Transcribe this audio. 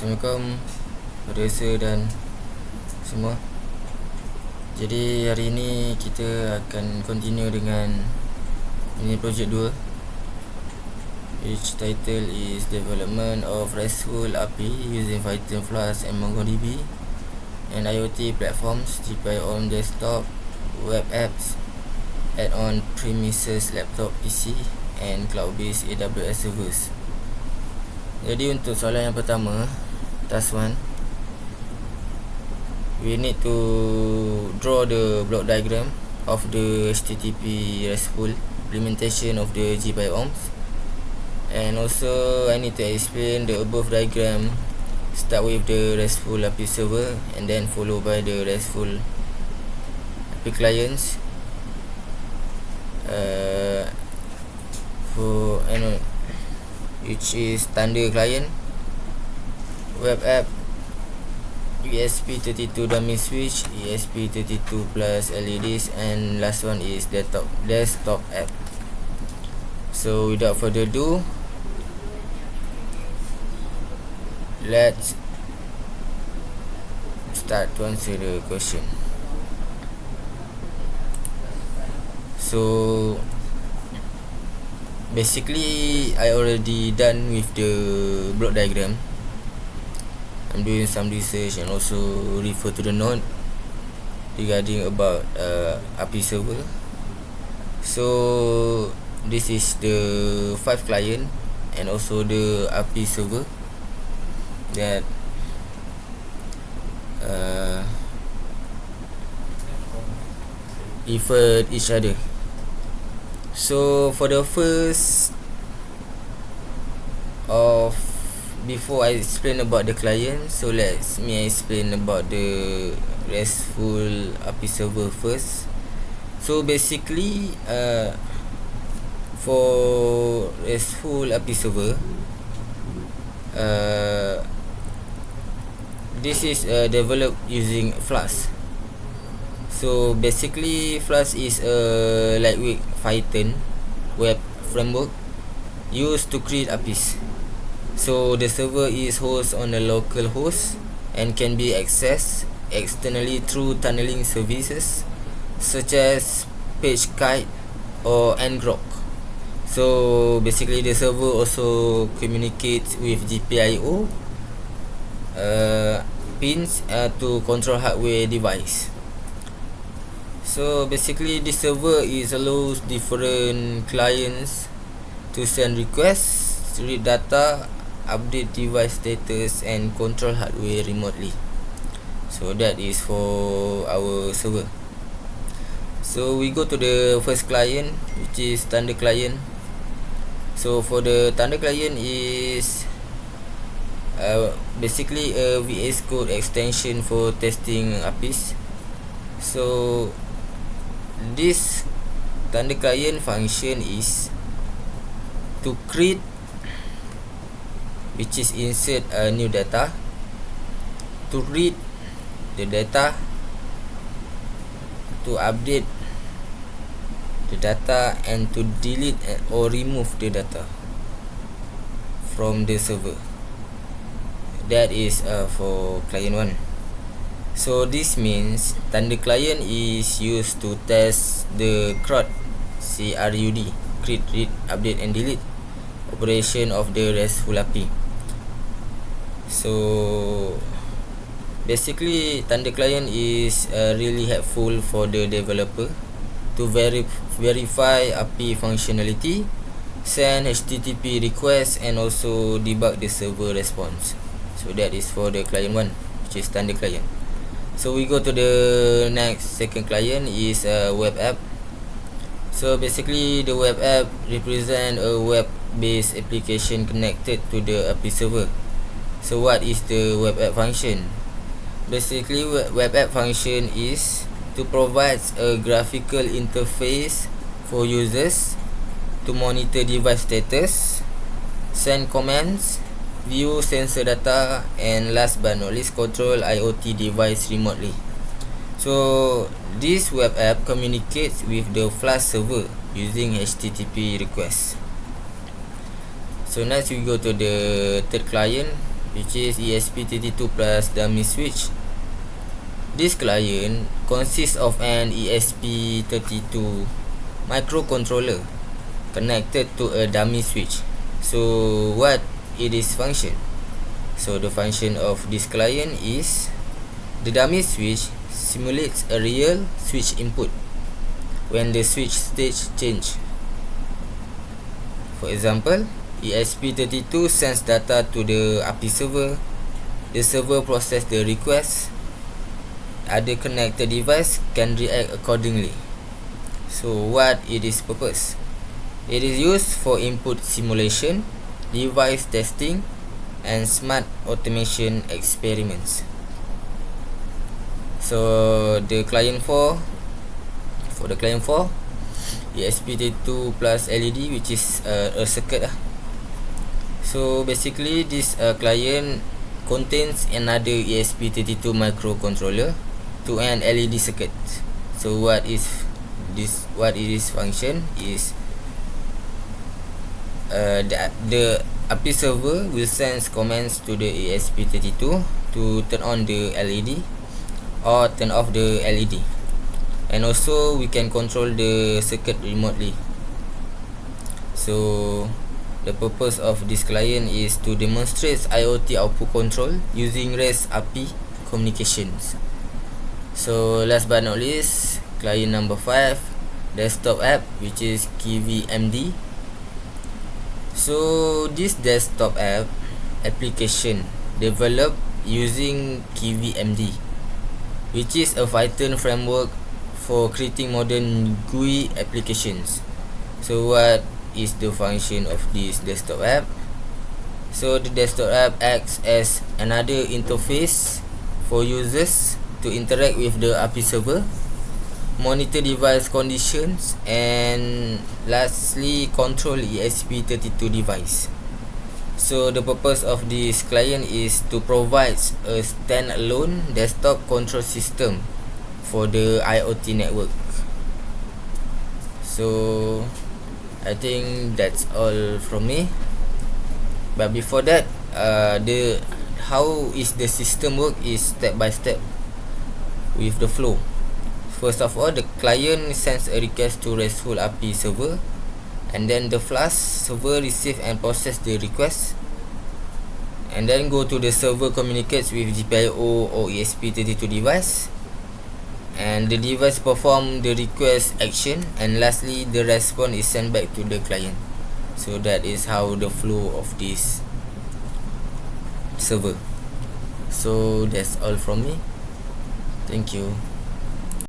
Assalamualaikum Producer dan semua. Jadi hari ini kita akan continue dengan ini project 2, which title is Development of RESTful API using Python Flask and MongoDB and IoT platforms, GPI on desktop, web apps, add-on premises laptop PC and cloud-based AWS servers. Jadi untuk soalan yang pertama, task 1, we need to draw the block diagram of the HTTP RESTful implementation of the GPIOMs, and also I need to explain the above diagram. Start with the RESTful API server and then follow by the RESTful API clients which is standard client, web app, ESP32 dummy switch, ESP32 plus LEDs, and last one is desktop app. So without further ado, let's start to answer the question. So basically I already done with the block diagram. I'm doing some research and also refer to the note regarding about API server. So this is the 5 client and also the API server that refer each other. So for the first of before I explain about the client, so let me explain about the RESTful API server first. So basically for RESTful API server, this is developed using Flask. So basically Flask is a lightweight Python web framework used to create APIs. So the server is hosted on a local host and can be accessed externally through tunneling services such as PageKite or ngrok. So basically the server also communicates with GPIO pins to control hardware device. So basically this server is allows different clients to send requests, read data, update device status and control hardware remotely. So that is for our server. So we go to the first client, which is standard client. So for the standard client is basically a VS Code extension for testing APIs. So this standard client function is to create, which is insert a new data, to read the data, to update the data, and to delete or remove the data from the server. That is for client 1. So this means standard client is used to test the CRUD, create, read, update and delete operation of the RESTful API. So basically standard client is really helpful for the developer to verify API functionality, send HTTP requests and also debug the server response. So that is for the client 1, which is standard client. So we go to the next second client is a web app. So basically the web app represent a web based application connected to the API server. So what is the web app function? Basically web app function is to provide a graphical interface for users to monitor device status, send commands, view sensor data, and last but not least control IoT device remotely. So this web app communicates with the Flask server using HTTP requests. So next we go to the third client, which is ESP32 plus dummy switch. This client consists of an ESP32 microcontroller connected to a dummy switch. So what it is function? So the function of this client is the dummy switch simulates a real switch input when the switch stage change. For example, ESP32 sends data to the API server. The server process the request. Other connected device can react accordingly. So what it is purpose? It is used for input simulation, device testing, and smart automation experiments. So the client 4, for the client 4, ESP32 plus LED, which is a circuit. So basically this client contains another ESP32 microcontroller to an LED circuit. So what is this? What it is function is the API server will send commands to the ESP32 to turn on the LED or turn off the LED, and also we can control the circuit remotely. So the purpose of this client is to demonstrate IoT output control using REST API communications. So last but not least, client number 5, desktop app, which is KiwiMD. So this desktop app application developed using KiwiMD, which is a Python framework for creating modern GUI applications. So what is the function of this desktop app? So the desktop app acts as another interface for users to interact with the API server, monitor device conditions, and lastly control ESP32 device. So the purpose of this client is to provide a standalone desktop control system for the IoT network. So I think that's all from me. But before that, the how is the system work is step by step with the flow. First of all, the client sends a request to RESTful API server, and then the Flask server receive and process the request, and then go to the server, communicates with GPIO or ESP32 device, and the device perform the request action, and lastly the response is sent back to the client. So that is how the flow of this server. So that's all from me. Thank you.